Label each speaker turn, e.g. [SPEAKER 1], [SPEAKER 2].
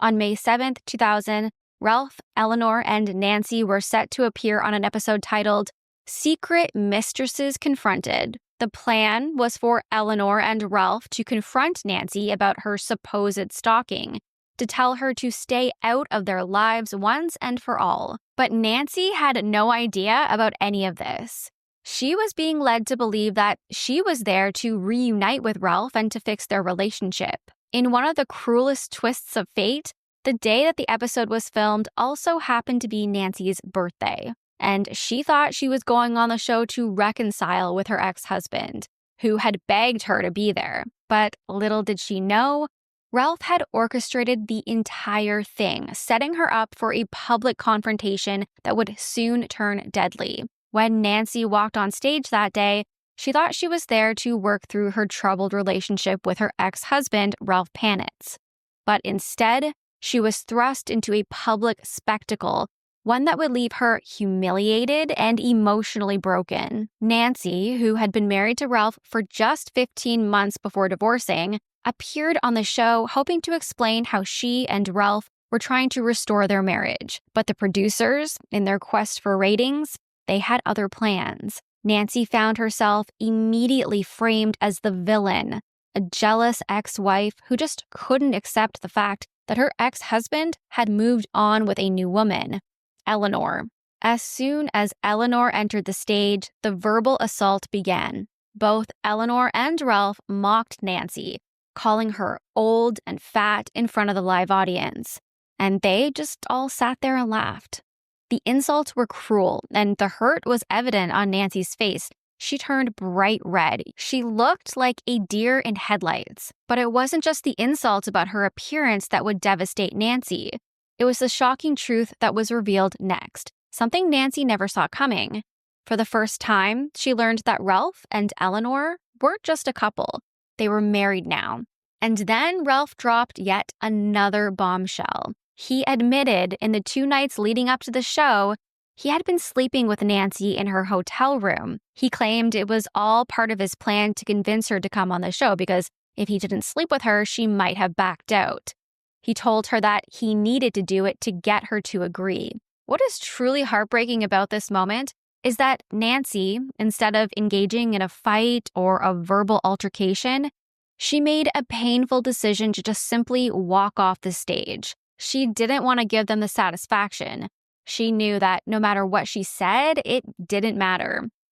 [SPEAKER 1] On May 7th, 2000, Ralph, Eleanor, and Nancy were set to appear on an episode titled Secret Mistresses Confronted. The plan was for Eleanor and Ralph to confront Nancy about her supposed stalking, to tell her to stay out of their lives once and for all. But Nancy had no idea about any of this. She was being led to believe that she was there to reunite with Ralph and to fix their relationship. In one of the cruelest twists of fate, the day that the episode was filmed also happened to be Nancy's birthday, and she thought she was going on the show to reconcile with her ex-husband, who had begged her to be there. But little did she know, Ralph had orchestrated the entire thing, setting her up for a public confrontation that would soon turn deadly. When Nancy walked on stage that day, she thought she was there to work through her troubled relationship with her ex-husband, Ralph Panitz. But instead, she was thrust into a public spectacle, one that would leave her humiliated and emotionally broken. Nancy, who had been married to Ralph for just 15 months before divorcing, appeared on the show hoping to explain how she and Ralph were trying to restore their marriage. But the producers, in their quest for ratings, they had other plans. Nancy found herself immediately framed as the villain, a jealous ex-wife who just couldn't accept the fact that her ex-husband had moved on with a new woman, Eleanor. As soon as Eleanor entered the stage, the verbal assault began. Both Eleanor and Ralph mocked Nancy, calling her old and fat in front of the live audience. And they just all sat there and laughed. The insults were cruel, and the hurt was evident on Nancy's face. She turned bright red. She looked like a deer in headlights. But it wasn't just the insults about her appearance that would devastate Nancy. It was the shocking truth that was revealed next, something Nancy never saw coming. For the first time, she learned that Ralph and Eleanor weren't just a couple. They were married now. And then Ralph dropped yet another bombshell. He admitted in the 2 nights leading up to the show, he had been sleeping with Nancy in her hotel room. He claimed it was all part of his plan to convince her to come on the show because if he didn't sleep with her, she might have backed out. He told her that he needed to do it to get her to agree. What is truly heartbreaking about this moment is that Nancy, instead of engaging in a fight or a verbal altercation, she made a painful decision to just simply walk off the stage. She didn't want to give them the satisfaction. She knew that no matter what she said, it didn't matter.